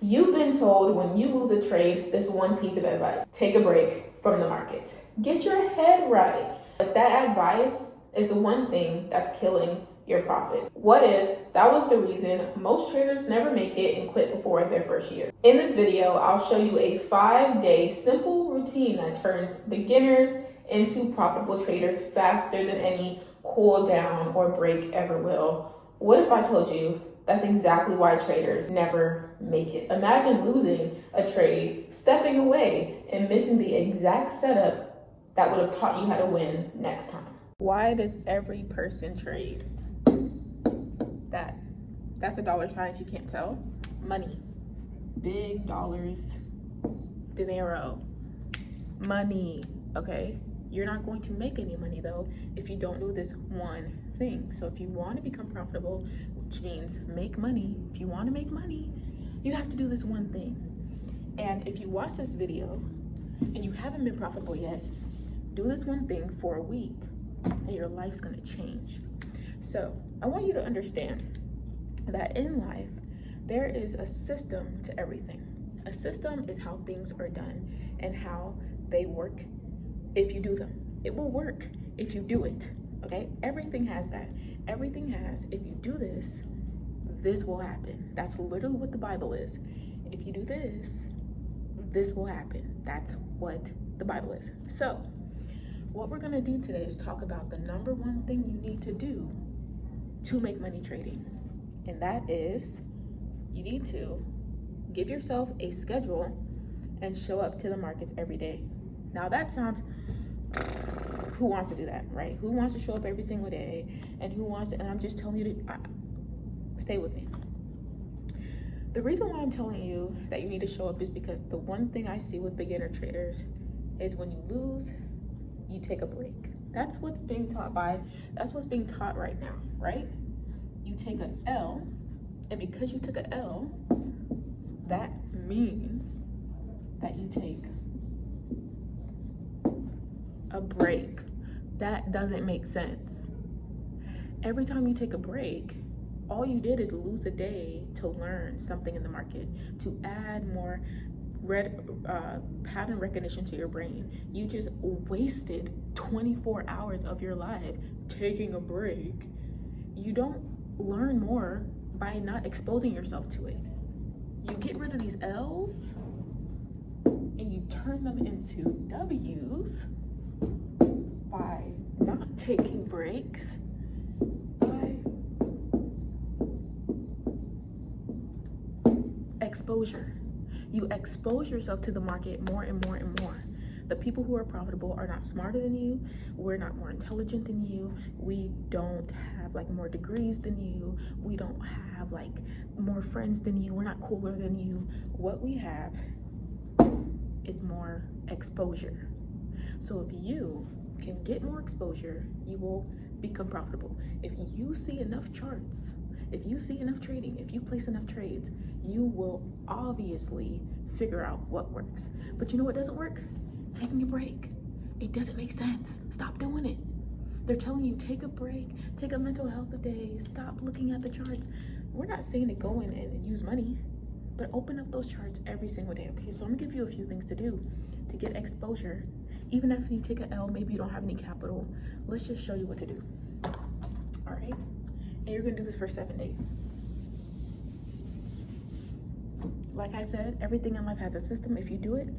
You've been told when you lose a trade, this one piece of advice: take a break from the market. Get your head right. But that advice is the one thing that's killing your profit. What if that was the reason most traders never make it and quit before their first year? In this video, I'll show you a 5-day simple routine that turns beginners into profitable traders faster than any cool down or break ever will. What if I told you that's exactly why traders never make it? Imagine losing a trade, stepping away, and missing the exact setup that would have taught you how to win next time. Why does every person trade? That's a dollar sign if you can't tell. Money. Big dollars. Dinero. Money. Okay? You're not going to make any money though if you don't do this one thing. So if you want to become profitable, which means make money, if you want to make money, you have to do this one thing. And if you watch this video and you haven't been profitable yet, do this one thing for a week and your life's going to change. So I want you to understand that in life, there is a system to everything. A system is how things are done and how they work if you do them. It will work if you do it, okay? Everything has that. Everything has, if you do this, this will happen. That's literally what the Bible is. If you do this, this will happen. That's what the Bible is. So what we're gonna do today is talk about the number one thing you need to do to make money trading. And that is, you need to give yourself a schedule and show up to the markets every day. Now that sounds, who wants to do that, right? Who wants to show up every single day? And who wants to, and I'm just telling you to, stay with me. The reason why I'm telling you that you need to show up is because the one thing I see with beginner traders is when you lose, you take a break. That's what's being taught right now, right? You take an L, and because you took an L, that means that you take a break. That doesn't make sense. Every time you take a break, all you did is lose a day to learn something in the market, to add more pattern recognition to your brain. You just wasted 24 hours of your life taking a break. You don't learn more by not exposing yourself to it. You get rid of these L's and you turn them into W's by not taking breaks, by exposure. You expose yourself to the market more and more and more. The people who are profitable are not smarter than you. We're not more intelligent than you. We don't have like more degrees than you. We don't have like more friends than you. We're not cooler than you. What we have is more exposure. So if you can get more exposure, you will become profitable. If you see enough charts, if you see enough trading, if you place enough trades, you will obviously figure out what works. But you know what doesn't work? Taking a break. It doesn't make sense. Stop doing it. They're telling you take a break, take a mental health day, stop looking at the charts. We're not saying to go in and use money, but open up those charts every single day, okay? So I'm gonna give you a few things to do to get exposure. Even if you take an L, maybe you don't have any capital, let's just show you what to do, all right? And you're gonna do this for 7 days. Like I said, everything in life has a system. If you do it,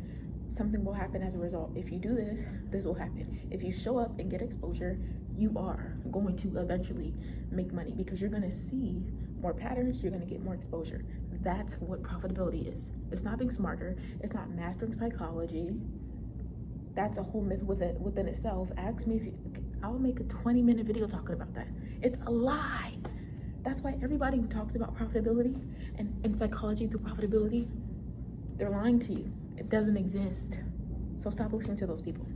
something will happen as a result. If you do this, this will happen. If you show up and get exposure, you are going to eventually make money because you're gonna see more patterns, you're gonna get more exposure. That's what profitability is. It's not being smarter, it's not mastering psychology. That's a whole myth within itself. Ask me if I'll make a 20-minute video talking about that. It's a lie. That's why everybody who talks about profitability and psychology through profitability, they're lying to you. It doesn't exist. So stop listening to those people.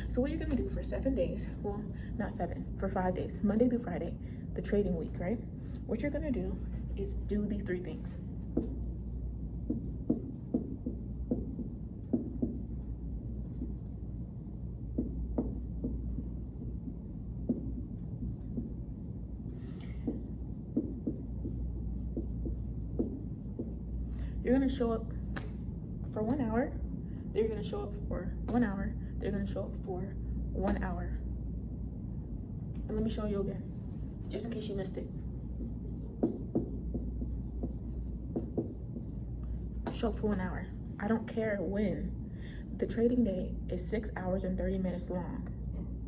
So what you're gonna do for 7 days, well, not 7, for 5 days, Monday through Friday, the trading week, right? What you're gonna do is do these 3 things. You're gonna show up for 1 hour. They're gonna show up for 1 hour. They're gonna show up for 1 hour. And let me show you again, just in case you missed it. Show up for 1 hour. I don't care when. The trading day is 6 hours and 30 minutes long,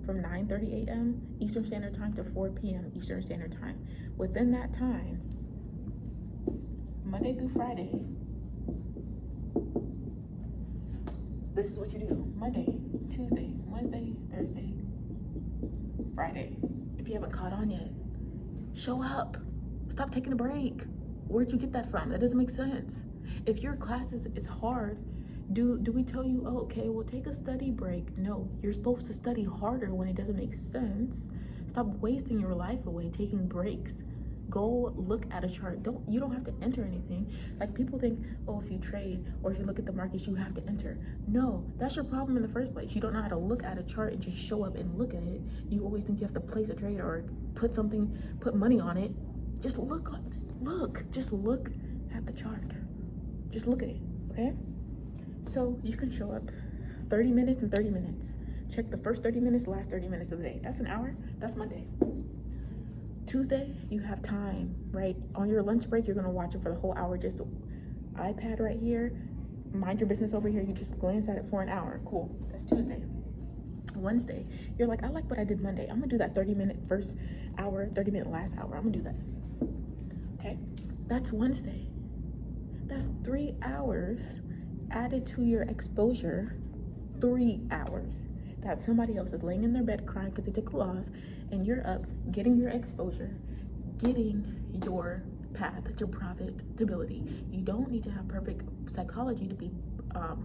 from 9:30 a.m. Eastern Standard Time to 4 p.m. Eastern Standard Time. Within that time, Monday through Friday, this is what you do. Monday, Tuesday, Wednesday, Thursday, Friday. If you haven't caught on yet, show up. Stop taking a break. Where'd you get that from? That doesn't make sense. If your class is hard, do we tell you, oh, okay, well, take a study break? No, you're supposed to study harder when it doesn't make sense. Stop wasting your life away taking breaks. Go look at a chart. You don't have to enter anything. Like, people think, oh, if you trade or if you look at the markets, you have to enter. No, that's your problem in the first place. You don't know how to look at a chart and just show up and look at it. You always think you have to place a trade or put money on it. Just look at the chart. Just look at it, okay? So you can show up 30 minutes and 30 minutes. Check the first 30 minutes, last 30 minutes of the day. That's an hour. That's Monday. Tuesday, you have time, right? On your lunch break, you're gonna watch it for the whole hour. Just iPad right here, mind your business over here. You just glance at it for an hour. Cool, that's Tuesday. Wednesday, you're like, I like what I did Monday. I'm gonna do that 30-minute first hour, 30-minute last hour. I'm gonna do that, okay? That's Wednesday. That's 3 hours added to your exposure. 3 hours that somebody else is laying in their bed crying because they took a loss, and you're up getting your exposure, getting your path to profitability. You don't need to have perfect psychology to be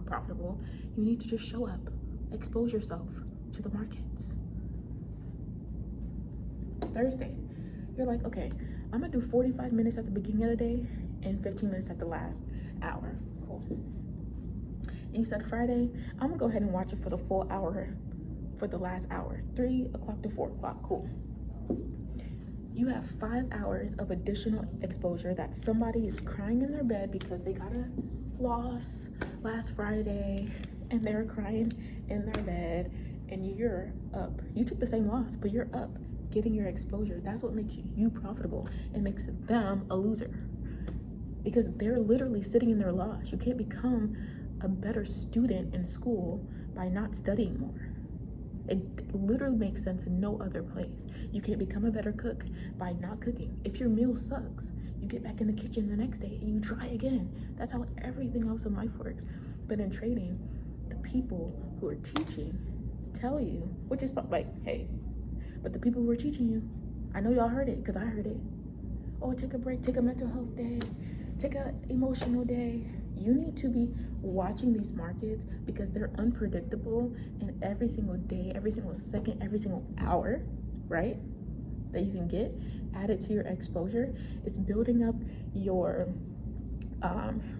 profitable. You need to just show up, expose yourself to the markets. Thursday, you're like, okay, I'm gonna do 45 minutes at the beginning of the day and 15 minutes at the last hour. Cool. And you said Friday, I'm gonna go ahead and watch it for the full hour, for the last hour, 3 o'clock to 4 o'clock. Cool. You have 5 hours of additional exposure that somebody is crying in their bed because they got a loss last Friday and they're crying in their bed, and you're up. You took the same loss, but you're up getting your exposure. That's what makes you profitable. It makes them a loser because they're literally sitting in their loss. You can't become a better student in school by not studying more. It literally makes sense in no other place. You can't become a better cook by not cooking. If your meal sucks, you get back in the kitchen the next day and you try again. That's how everything else in life works. But in trading, the people who are teaching tell you, which is like, hey, but the people who are teaching you, I know y'all heard it because I heard it. Oh, take a break, take a mental health day, take an emotional day. You need to be watching these markets because they're unpredictable, and every single day, every single second, every single hour, right, that you can get added to your exposure is building up your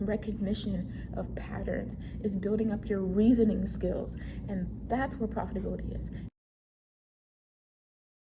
recognition of patterns, is building up your reasoning skills, and that's where profitability is.